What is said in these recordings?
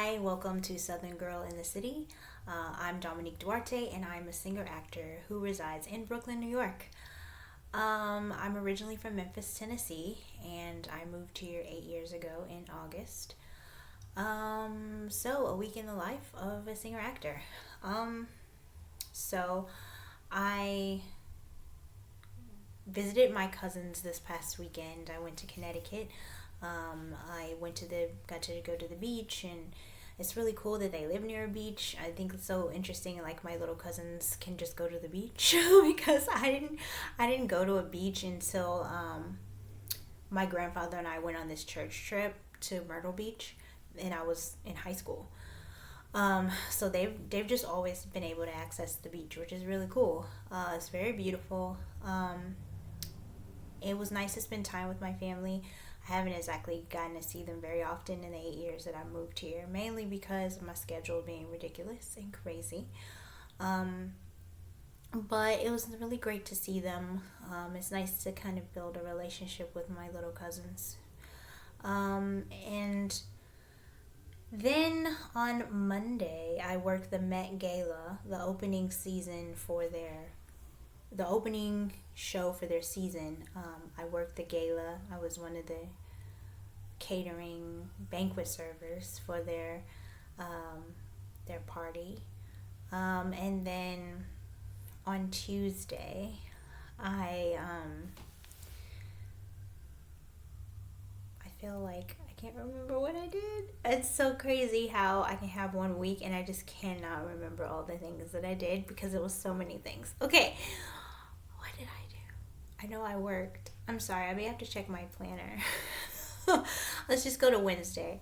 Hi, welcome to Southern Girl in the City. I'm Dominique Duarte, and I'm a singer actor who resides in Brooklyn, New York. I'm originally from Memphis, Tennessee, and I moved here 8 years ago in August. So, a week in the life of a singer actor. Um, so, I visited my cousins this past weekend. I went to Connecticut. I got to go to the beach, and it's really cool that they live near a beach. I think it's so interesting. Like my little cousins can just go to the beach because I didn't go to a beach until my grandfather and I went on this church trip to Myrtle Beach, and I was in high school. So they've just always been able to access the beach, which is really cool. It's very beautiful. It was nice to spend time with my family. I haven't exactly gotten to see them very often in the 8 years that I moved here, mainly because of my schedule being ridiculous and crazy. Um, but it was really great to see them. It's nice to kind of build a relationship with my little cousins. And then on Monday, I worked the Met Gala, the opening show for their season. I worked the gala. I was one of the catering banquet servers for their party. And then on Tuesday, I I feel like I can't remember what I did. It's so crazy how I can have one week and I just cannot remember all the things that I did because it was so many things. Okay, what did I do? I know I worked. I'm sorry, I may have to check my planner. Let's just go to Wednesday.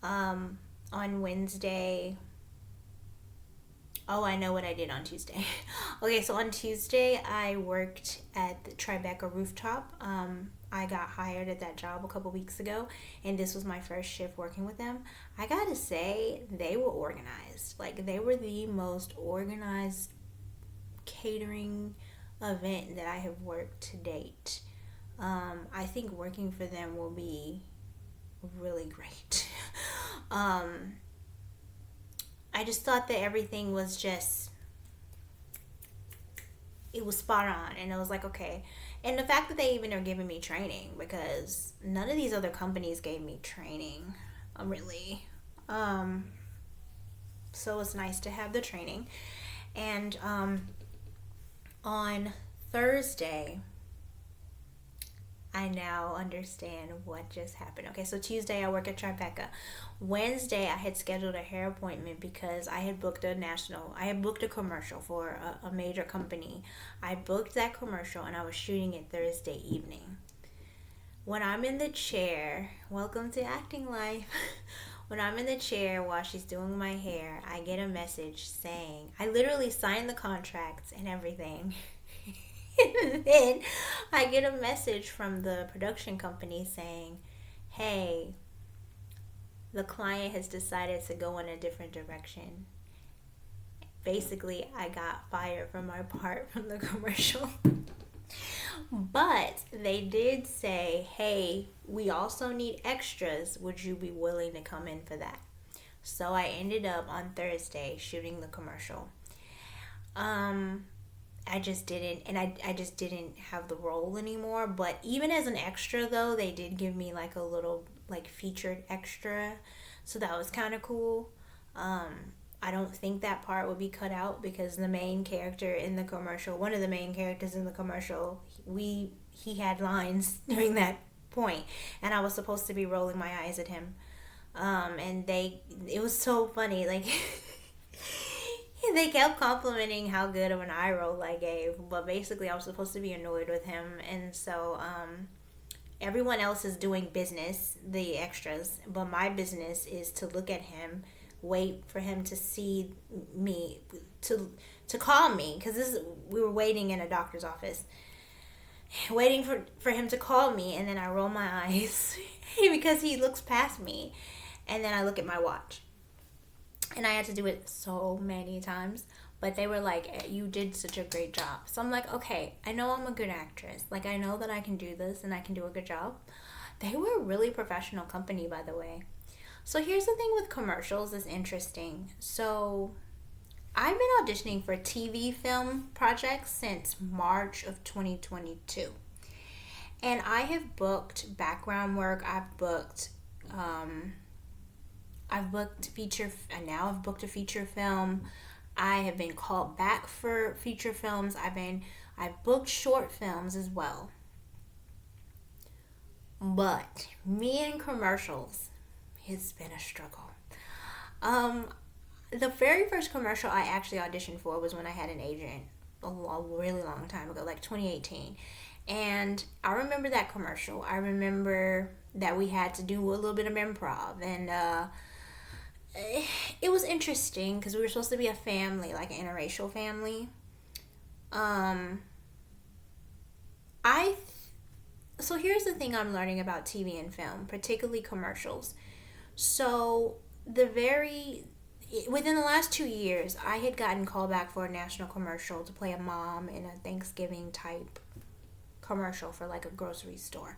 On Wednesday, oh, I know what I did on Tuesday. Okay, so on Tuesday, I worked at the Tribeca Rooftop. I got hired at that job a couple weeks ago, and this was my first shift working with them. I gotta say, they were organized. Like, they were the most organized catering event that I have worked to date. I think working for them will be really great. um, I just thought that everything was just, it was spot on. And I was like, okay. And the fact that they even are giving me training because none of these other companies gave me training, really. Um, so it's nice to have the training. And on Thursday, I now understand what just happened. Okay, so Tuesday I work at Tribeca. Wednesday I had scheduled a hair appointment because I had booked a commercial for a major company. I booked that commercial and I was shooting it Thursday evening. When I'm in the chair, welcome to acting life. When I'm in the chair while she's doing my hair, I get a message saying, I literally signed the contracts and everything. And then I get a message from the production company saying, hey, the client has decided to go in a different direction. Basically, I got fired from my part from the commercial. But they did say, hey, we also need extras. Would you be willing to come in for that? So I ended up on Thursday shooting the commercial. Um, I just didn't, and I just didn't have the role anymore. But even as an extra, though, they did give me like a little like featured extra, so that was kind of cool. I don't think that part would be cut out because the main character in the commercial, one of the main characters in the commercial, he had lines during that point, and I was supposed to be rolling my eyes at him. And it was so funny, like. They kept complimenting how good of an eye roll I gave, but basically I was supposed to be annoyed with him, and so everyone else is doing business, the extras, but my business is to look at him, wait for him to see me, to call me, because we were waiting in a doctor's office, waiting for him to call me, and then I roll my eyes because he looks past me, and then I look at my watch. And I had to do it so many times. But they were like, you did such a great job. So I'm like, okay, I know I'm a good actress. Like, I know that I can do this and I can do a good job. They were a really professional company, by the way. So here's the thing with commercials, is interesting. So I've been auditioning for TV film projects since March of 2022. And I have booked background work. I've booked feature, and now I've booked a feature film. I have been called back for feature films. I've booked short films as well. But me and commercials, it's been a struggle. Um, the very first commercial I actually auditioned for was when I had an agent a really long time ago, like 2018. And I remember that commercial. I remember that we had to do a little bit of improv, and it was interesting because we were supposed to be a family, like an interracial family. Um, I so here's the thing I'm learning about TV and film, particularly commercials. So the very within the last 2 years, I had gotten called back for a national commercial to play a mom in a Thanksgiving type commercial for like a grocery store.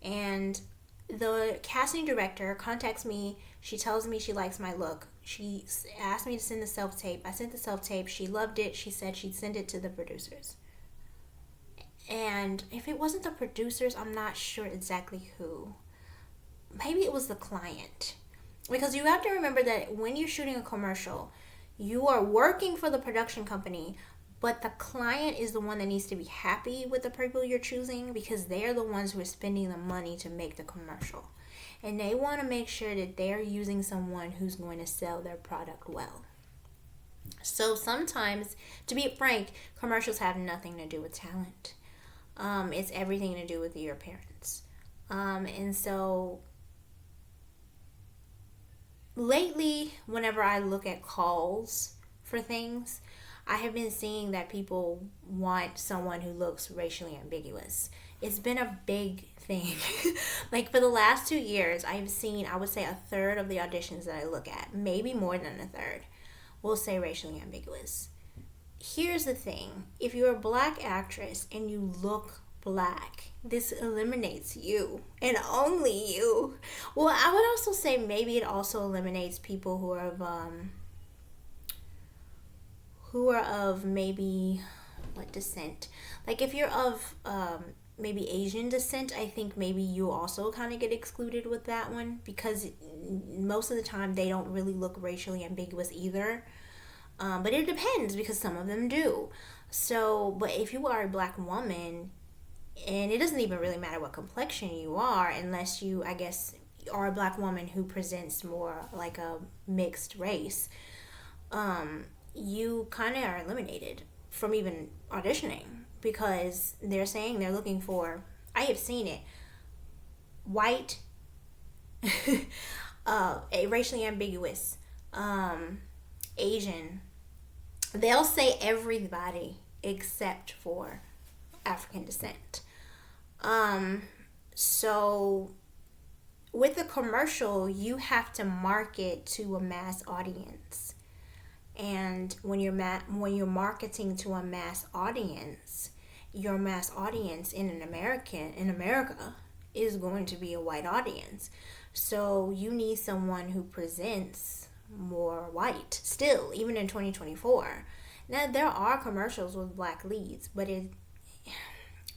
And the casting director contacts me. She tells me she likes my look. She asked me to send the self-tape. I sent the self-tape. She loved it. She said she'd send it to the producers. And if it wasn't the producers, I'm not sure exactly who. Maybe it was the client. Because you have to remember that when you're shooting a commercial, you are working for the production company, but the client is the one that needs to be happy with the people you're choosing, because they're the ones who are spending the money to make the commercial. And they want to make sure that they're using someone who's going to sell their product well. So sometimes, to be frank, commercials have nothing to do with talent. It's everything to do with your appearance. And so lately, whenever I look at calls for things, I have been seeing that people want someone who looks racially ambiguous. It's been a big thing. Like for the last 2 years, I've seen, I would say, a third of the auditions that I look at, maybe more than a third, will say racially ambiguous. Here's the thing. If you're a black actress and you look black, this eliminates you and only you. Well, I would also say maybe it also eliminates people who are of maybe what descent. Like if you're of maybe Asian descent, I think maybe you also kind of get excluded with that one, because most of the time they don't really look racially ambiguous either. But it depends, because some of them do. So, but if you are a black woman, and it doesn't even really matter what complexion you are, unless you, I guess, are a black woman who presents more like a mixed race, you kind of are eliminated from even auditioning, because they're saying they're looking for, I have seen it, white, racially ambiguous, Asian. They'll say everybody except for African descent. So with a commercial, you have to market to a mass audience. And when you're marketing to a mass audience, your mass audience in America is going to be a white audience. So you need someone who presents more white still, even in 2024. Now there are commercials with black leads, but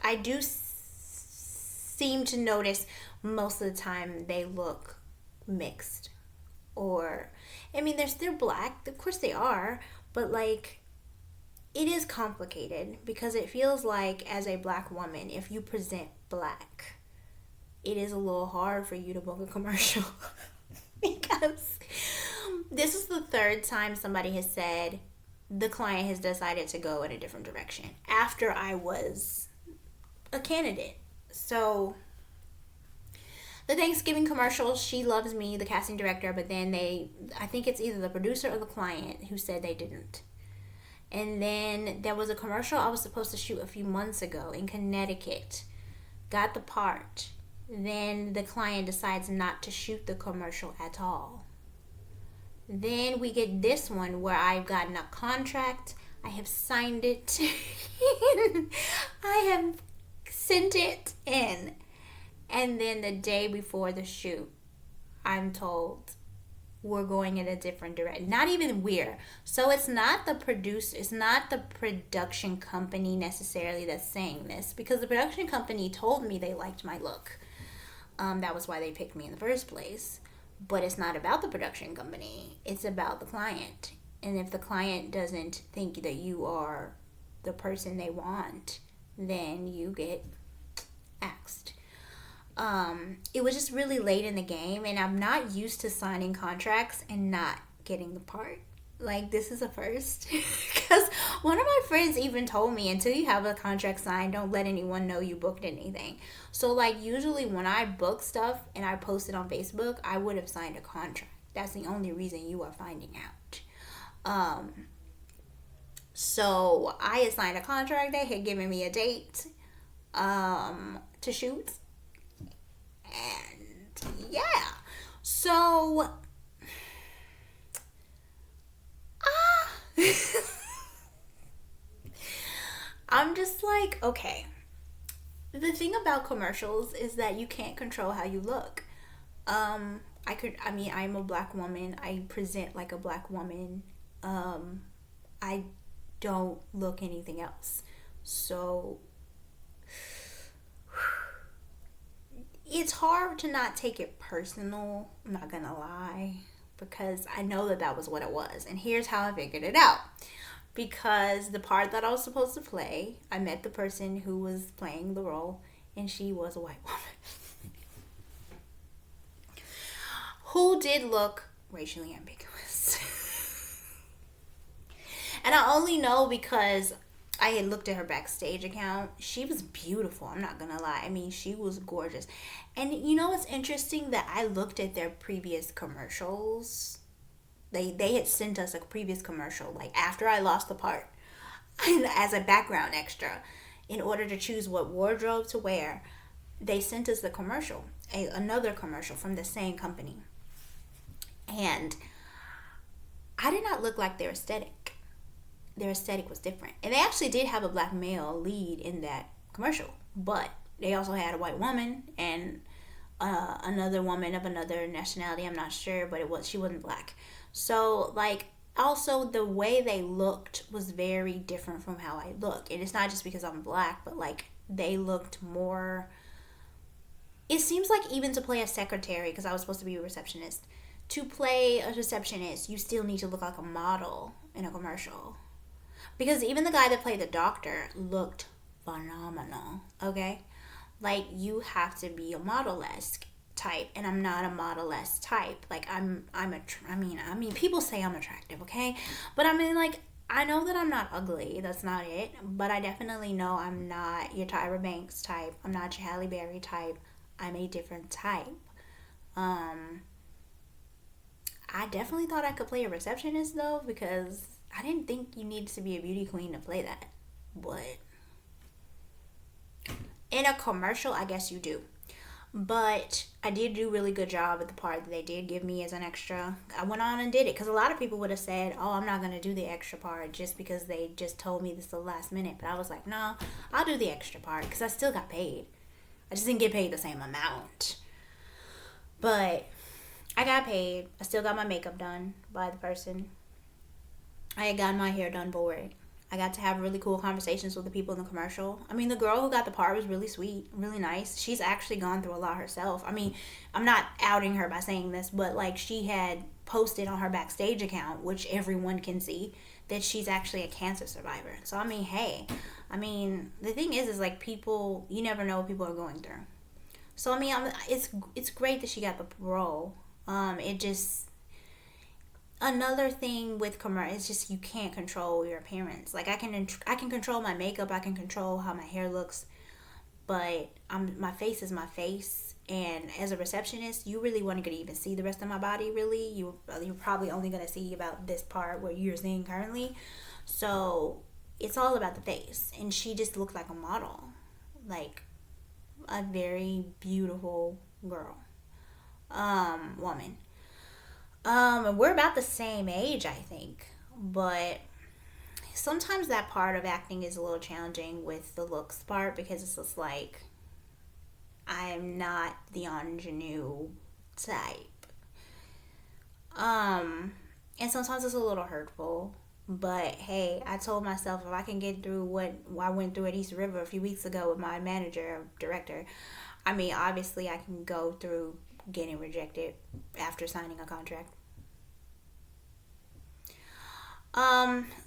I do seem to notice most of the time they look mixed. Or, I mean, they're black, of course they are, but like, it is complicated, because it feels like as a black woman, if you present black, it is a little hard for you to book a commercial. Because this is the third time somebody has said the client has decided to go in a different direction after I was a candidate. So the Thanksgiving commercial, she loves me, the casting director, but then I think it's either the producer or the client who said they didn't. And then there was a commercial I was supposed to shoot a few months ago in Connecticut. Got the part. Then the client decides not to shoot the commercial at all. Then we get this one where I've gotten a contract. I have signed it. I have sent it in. And then the day before the shoot, I'm told we're going in a different direction. Not even we're. So it's not the producer, it's not the production company necessarily that's saying this, because the production company told me they liked my look. That was why they picked me in the first place. But it's not about the production company, it's about the client. And if the client doesn't think that you are the person they want, then you get axed. It was just really late in the game, and I'm not used to signing contracts and not getting the part. Like, this is a first. Because one of my friends even told me, until you have a contract signed, don't let anyone know you booked anything. So, like, usually when I book stuff and I post it on Facebook, I would have signed a contract. That's the only reason you are finding out. So I had signed a contract. They had given me a date to shoot. And yeah. So I'm just like, okay. The thing about commercials is that you can't control how you look. I'm a black woman. I present like a black woman. I don't look anything else. So it's hard to not take it personal. I'm not gonna lie, because I know that that was what it was. And here's how I figured it out. Because the part that I was supposed to play, I met the person who was playing the role, and she was a white woman who did look racially ambiguous. And I only know because I had looked at her backstage account. She was beautiful, I'm not gonna lie. I mean, she was gorgeous. And you know what's interesting? That I looked at their previous commercials. They had sent us a previous commercial, like after I lost the part, as a background extra, in order to choose what wardrobe to wear. They sent us the commercial, another commercial from the same company. And I did not look like their aesthetic. Their aesthetic was different. And they actually did have a black male lead in that commercial. But they also had a white woman and another woman of another nationality. I'm not sure, but she wasn't black. So, like, also the way they looked was very different from how I look. And it's not just because I'm black, but, like, they looked more... It seems like even to play a secretary, because I was supposed to be a receptionist, to play a receptionist, you still need to look like a model in a commercial. Because even the guy that played the doctor looked phenomenal, okay? Like, you have to be a model-esque type, and I'm not a model-esque type. Like, I mean, people say I'm attractive, okay? But I mean, like, I know that I'm not ugly. That's not it. But I definitely know I'm not your Tyra Banks type. I'm not your Halle Berry type. I'm a different type. I definitely thought I could play a receptionist, though, because I didn't think you needed to be a beauty queen to play that. But in a commercial, I guess you do. But I did do a really good job at the part that they did give me as an extra. I went on and did it, because a lot of people would have said, oh, I'm not going to do the extra part just because they just told me this the last minute. But I was like, no, I'll do the extra part because I still got paid. I just didn't get paid the same amount. But I got paid. I still got my makeup done by the person. I had gotten my hair done for it. I got to have really cool conversations with the people in the commercial. I mean, the girl who got the part was really sweet, really nice. She's actually gone through a lot herself. I mean, I'm not outing her by saying this, but, like, she had posted on her backstage account, which everyone can see, that she's actually a cancer survivor. So, I mean, hey. I mean, the thing is like, people, you never know what people are going through. So, I mean, it's great that she got the role. It just... Another thing with commercial is just you can't control your appearance. Like, I can control my makeup, I can control how my hair looks, but my face is my face. And as a receptionist, you really want to even see the rest of my body. Really, you're probably only going to see about this part where you're seeing currently. So it's all about the face. And she just looked like a model, like a very beautiful girl, woman. We're about the same age, I think, but sometimes that part of acting is a little challenging with the looks part, because it's just like, I'm not the ingenue type. sometimes it's a little hurtful. But hey, I told myself if I can get through what I went through at East River a few weeks ago with my manager, director, I mean, obviously I can go through getting rejected after signing a contract.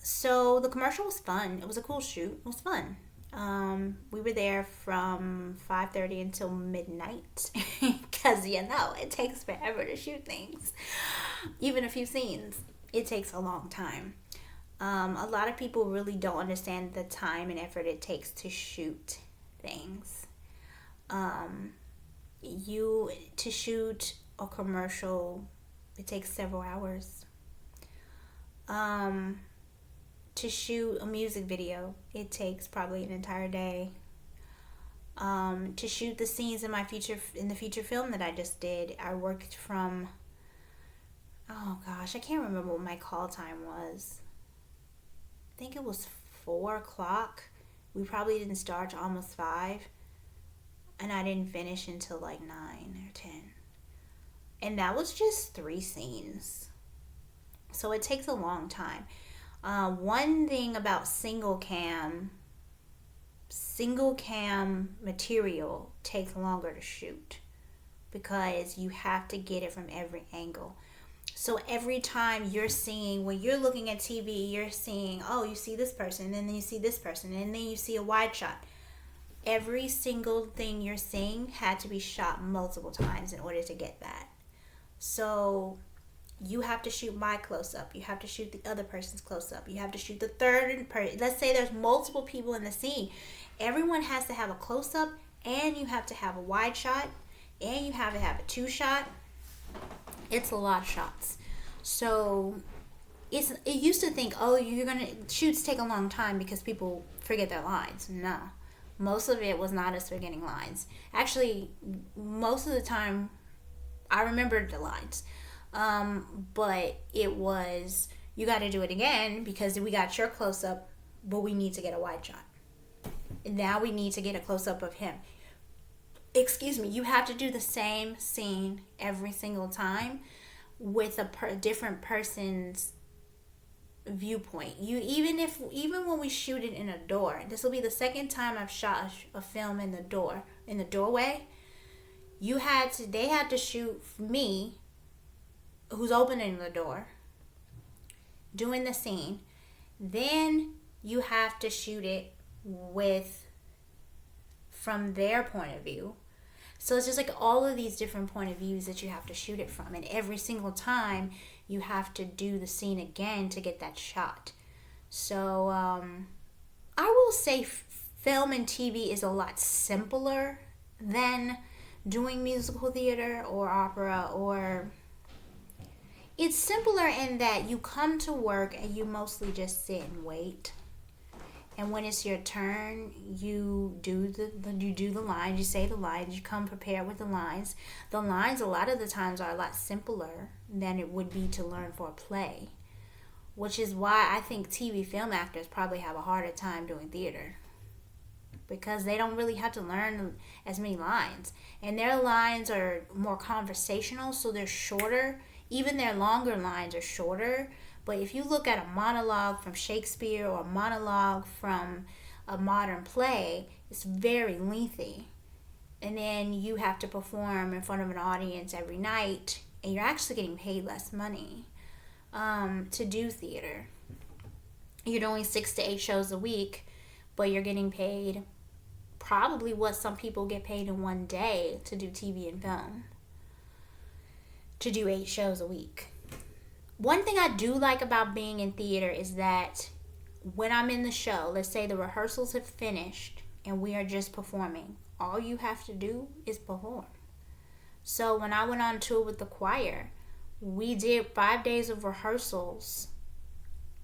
So the commercial was fun. It was a cool shoot. It was fun. We were there from 5:30 until midnight because it takes forever to shoot things. Even a few scenes, it takes a long time. A lot of people really don't understand the time and effort it takes to shoot things. You to shoot a commercial, it takes several hours. Um, to shoot a music video, it takes probably an entire day. To shoot the scenes in the feature film that I just did, I worked from, oh gosh, I can't remember what my call time was. I think it was 4 o'clock. We probably didn't start till almost 5, and I didn't finish until like 9 or 10. And that was just 3 scenes. So it takes a long time. One thing about single cam material takes longer to shoot because you have to get it from every angle. So every time when you're looking at TV, you're seeing, oh, you see this person, and then you see this person, and then you see a wide shot. Every single thing you're seeing had to be shot multiple times in order to get that. So you have to shoot my close-up. You have to shoot the other person's close-up. You have to shoot the third person. Let's say there's multiple people in the scene. Everyone has to have a close-up, and you have to have a wide shot, and you have to have a 2-shot. It's a lot of shots. So it used to think, oh, shoots take a long time because people forget their lines. No. Most of it was not us forgetting lines. Actually, most of the time, I remembered the lines. But it was, you got to do it again because we got your close-up, but we need to get a wide shot. And now we need to get a close-up of him. Excuse me, you have to do the same scene every single time with a different person's viewpoint. Even when we shoot it in a door, this will be the second time I've shot a film in the doorway. They had to shoot me, who's opening the door, doing the scene. Then you have to shoot it from their point of view. So it's just like all of these different point of views that you have to shoot it from. And every single time you have to do the scene again to get that shot. So I will say film and TV is a lot simpler than doing musical theater or opera, or it's simpler in that you come to work and you mostly just sit and wait. And when it's your turn, you do the lines, you say the lines, you come prepared with the lines. The lines a lot of the times are a lot simpler than it would be to learn for a play, which is why I think TV film actors probably have a harder time doing theater, because they don't really have to learn as many lines. And their lines are more conversational, so they're shorter. Even their longer lines are shorter. But if you look at a monologue from Shakespeare or a monologue from a modern play, it's very lengthy. And then you have to perform in front of an audience every night, and you're actually getting paid less money to do theater. You're doing 6 to 8 shows a week, but you're getting paid probably what some people get paid in one day to do TV and film, to do 8 shows a week. One thing I do like about being in theater is that when I'm in the show, let's say the rehearsals have finished and we are just performing, all you have to do is perform. So when I went on tour with the choir, we did 5 days of rehearsals,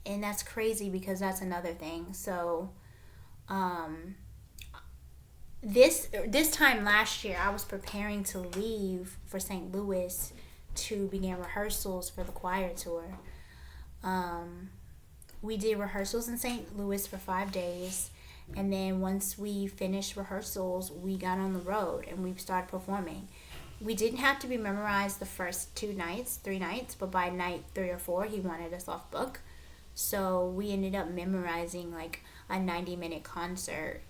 and that's crazy because that's another thing. So this time last year, I was preparing to leave for St. Louis to begin rehearsals for the choir tour. We did rehearsals in St. Louis for 5 days, and then once we finished rehearsals, we got on the road and we started performing. We didn't have to be memorized the first 3 nights, but by night 3 or 4, he wanted us off book. So we ended up memorizing like a 90-minute concert.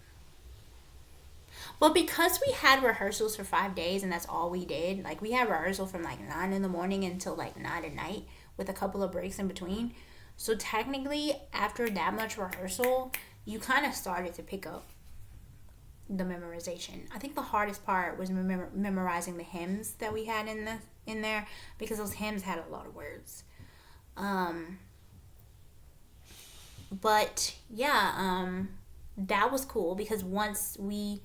But because we had rehearsals for 5 days and that's all we did, like we had rehearsal from like 9 in the morning until like 9 at night with a couple of breaks in between. So technically, after that much rehearsal, you kind of started to pick up the memorization. I think the hardest part was memorizing the hymns that we had in there because those hymns had a lot of words. But yeah, that was cool because once we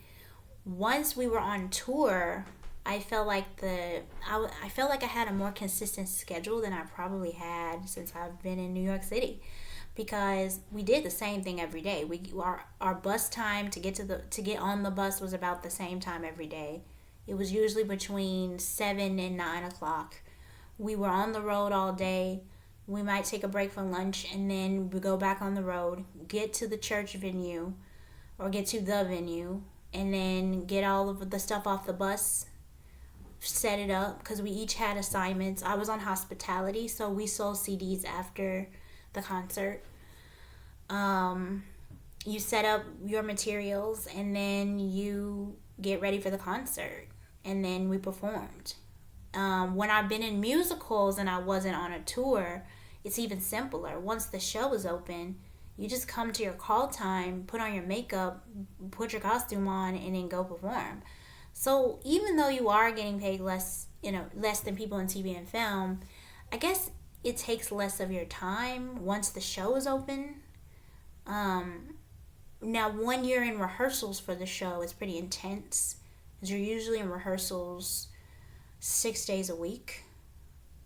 were on tour, I felt like I felt like I had a more consistent schedule than I probably had since I've been in New York City, because we did the same thing every day. Our bus time to get on the bus was about the same time every day. It was usually between 7 and 9 o'clock. We were on the road all day. We might take a break for lunch and then we go back on the road, get to the church venue or get to the venue, and then get all of the stuff off the bus, set it up, because we each had assignments. I was on hospitality, so we sold CDs after the concert. You set up your materials and then you get ready for the concert, and then we performed. When I've been in musicals and I wasn't on a tour, it's even simpler. Once the show is open, you just come to your call time, put on your makeup, put your costume on, and then go perform. So even though you are getting paid less than people in TV and film, I guess it takes less of your time once the show is open. Now, when you're in rehearsals for the show, it's pretty intense, because you're usually in rehearsals 6 days a week.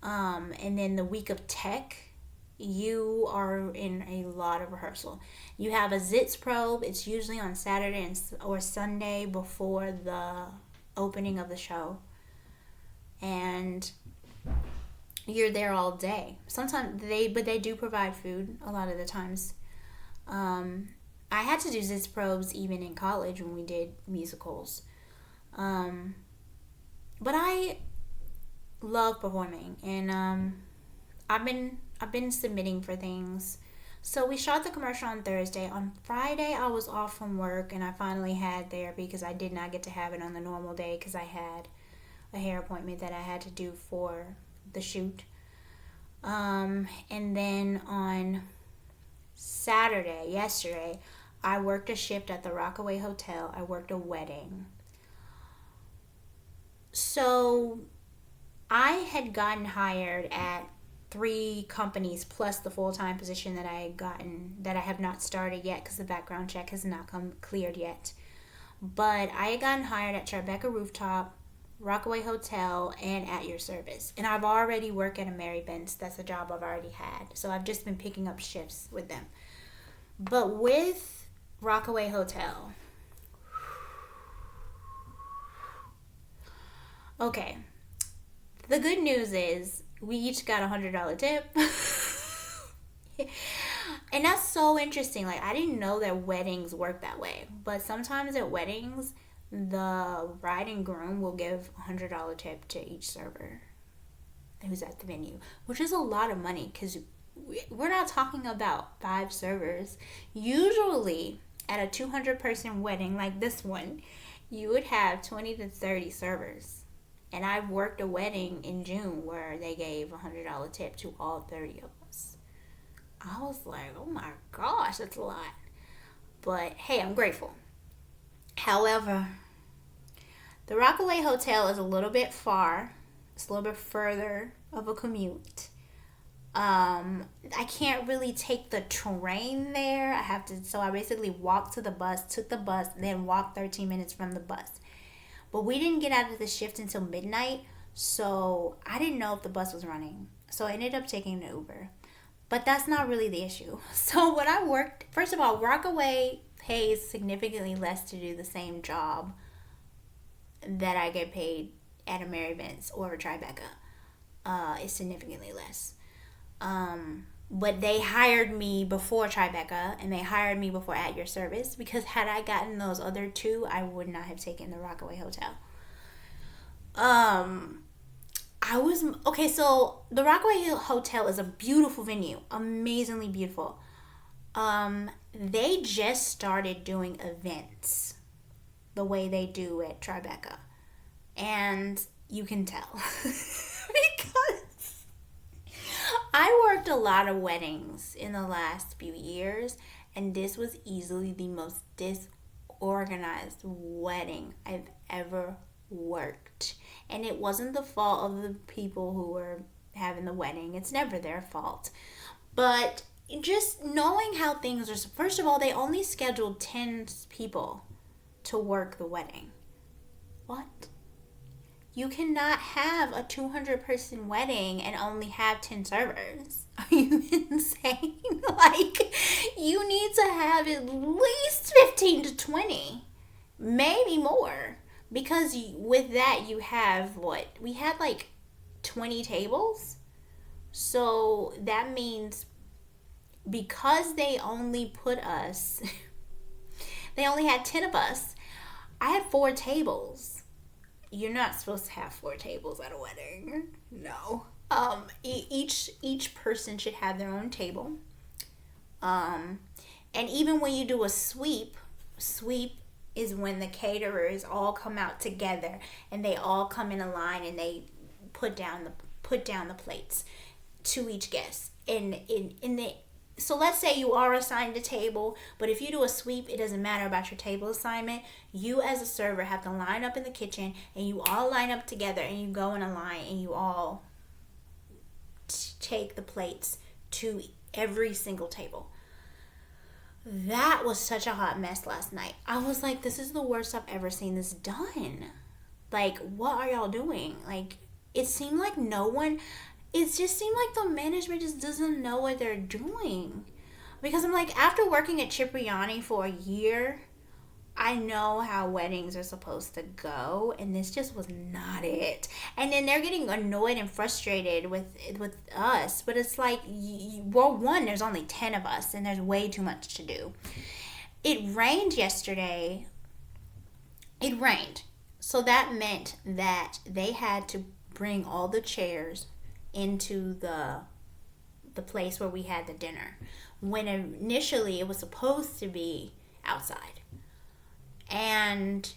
And then the week of tech, you are in a lot of rehearsal. You have a Zits probe. It's usually on Saturday or Sunday before the opening of the show. And you're there all day. Sometimes they do provide food a lot of the times. I had to do Zits probes even in college when we did musicals. But I love performing, and I've been submitting for things. So we shot the commercial on Thursday. On Friday, I was off from work, and I finally had therapy because I did not get to have it on the normal day because I had a hair appointment that I had to do for the shoot. And then on yesterday, I worked a shift at the Rockaway Hotel. I worked a wedding. So I had gotten hired at 3 companies plus the full-time position that I had gotten, that I have not started yet because the background check has not come cleared yet. But I had gotten hired at Tribeca Rooftop, Rockaway Hotel, and At Your Service. And I've already worked at a Mary Benz. That's a job I've already had. So I've just been picking up shifts with them. But with Rockaway Hotel, okay, the good news is we each got $100 tip. And that's so interesting. Like, I didn't know that weddings work that way. But sometimes at weddings, the bride and groom will give $100 tip to each server who's at the venue, which is a lot of money because we're not talking about 5 servers. Usually, at a 200-person wedding like this one, you would have 20 to 30 servers. And I've worked a wedding in June where they gave $100 tip to all 30 of us. I was like, oh my gosh, that's a lot. But hey, I'm grateful. However, the Rockaway Hotel is a little bit far. It's a little bit further of a commute. I can't really take the train there. So I basically walked to the bus, took the bus, then walked 13 minutes from the bus. But we didn't get out of the shift until midnight, so I didn't know if the bus was running. So I ended up taking an Uber. But that's not really the issue. So when I worked, first of all, Rockaway pays significantly less to do the same job that I get paid at a Mary Benz or a Tribeca. It's significantly less. But they hired me before Tribeca and they hired me before At Your Service, because had I gotten those other 2, I would not have taken the Rockaway Hotel. Um, I was okay. So the Rockaway Hotel is a beautiful venue, amazingly beautiful. They just started doing events the way they do at Tribeca, and you can tell because I worked a lot of weddings in the last few years, and this was easily the most disorganized wedding I've ever worked. And it wasn't the fault of the people who were having the wedding, it's never their fault. But just knowing how things are, first of all, they only scheduled 10 people to work the wedding. What? You cannot have a 200-person wedding and only have 10 servers. Are you insane? Like, you need to have at least 15 to 20, maybe more. Because with that, you have what? We had like 20 tables. So that means because they only put us, they only had 10 of us, I had 4 tables. You're not supposed to have 4 tables at a wedding. No. Each person should have their own table. And even when you do a sweep is when the caterers all come out together and they all come in a line and they put down the plates to each guest. So let's say you are assigned a table, but if you do a sweep, it doesn't matter about your table assignment. You as a server have to line up in the kitchen, and you all line up together, and you go in a line, and you all take the plates to every single table. That was such a hot mess last night. I was like, this is the worst I've ever seen this done. Like, what are y'all doing? Like, it seemed like it just seemed like the management just doesn't know what they're doing. Because I'm like, after working at Cipriani for a year, I know how weddings are supposed to go, and this just was not it. And then they're getting annoyed and frustrated with us, but it's like, well, one, there's only 10 of us, and there's way too much to do. It rained yesterday. It rained. So that meant that they had to bring all the chairs into the place where we had the dinner, when initially it was supposed to be outside. And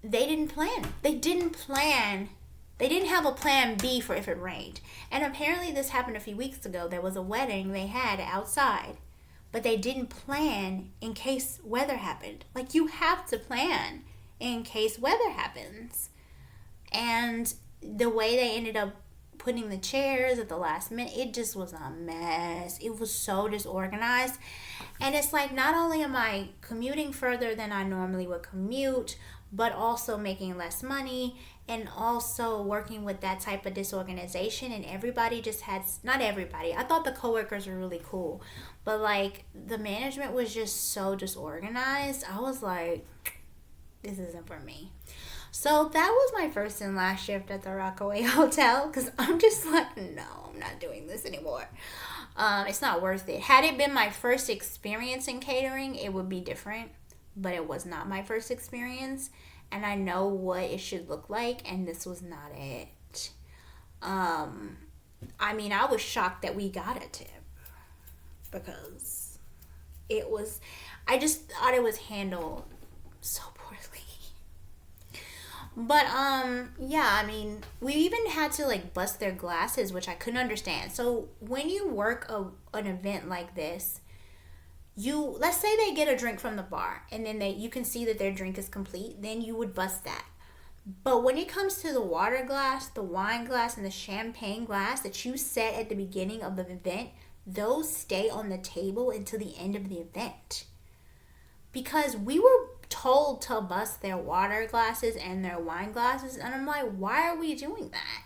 they didn't plan. They didn't have a plan B for if it rained. And apparently this happened a few weeks ago. There was a wedding they had outside, but they didn't plan in case weather happened. Like, you have to plan in case weather happens. And the way they ended up putting the chairs at the last minute, it just was a mess. It was so disorganized. And it's like, not only am I commuting further than I normally would commute, but also making less money, and also working with that type of disorganization. And everybody just had, not everybody, I thought the coworkers were really cool, but like, the management was just so disorganized. I was like, this isn't for me. So that was my first and last shift at the Rockaway Hotel, because I'm just like, no, I'm not doing this anymore. It's not worth it. Had it been my first experience in catering, it would be different, but it was not my first experience, and I know what it should look like, and this was not it. I mean, I was shocked that we got a tip, because I just thought it was handled so poorly. But yeah, I mean, we even had to like bust their glasses, which I couldn't understand. So when you work an event like this, let's say they get a drink from the bar, and then you can see that their drink is complete, then you would bust that. But when it comes to the water glass, the wine glass, and the champagne glass that you set at the beginning of the event, those stay on the table until the end of the event. Because we were told to bust their water glasses and their wine glasses, and I'm like, why are we doing that?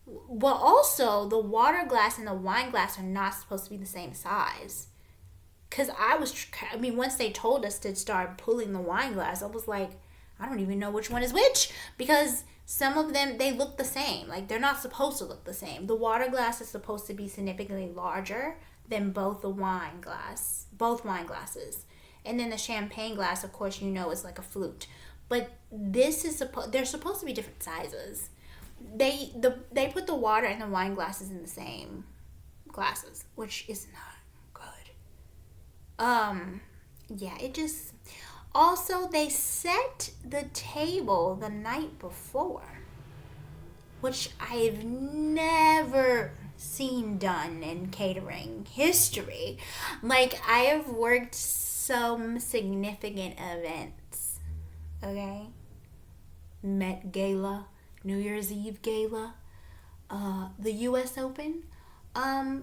Well, also, the water glass and the wine glass are not supposed to be the same size. Because once they told us to start pulling the wine glass, I was like, I don't even know which one is which, because some of them, they look the same. Like, they're not supposed to look the same. The water glass is supposed to be significantly larger than both wine glasses. And then the champagne glass, of course, is like a flute. but they're supposed to be different sizes. They put the water and the wine glasses in the same glasses, which is not good. Yeah, it just, also they set the table the night before, which I've never seen done in catering history. Like, I have worked some significant events, okay? Met Gala, New Year's Eve Gala, the US Open.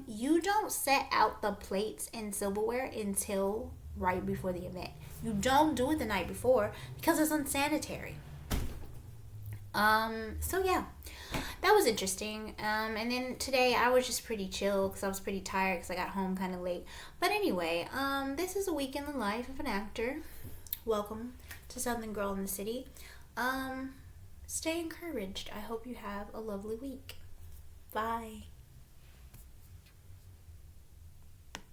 You don't set out the plates and silverware until right before the event. You don't do it the night before because it's unsanitary. So yeah, that was interesting. And then today I was just pretty chill because I was pretty tired because I got home kind of late. But anyway, this is a week in the life of an actor. Welcome to Southern Girl in the City. Stay encouraged. I hope you have a lovely week. Bye.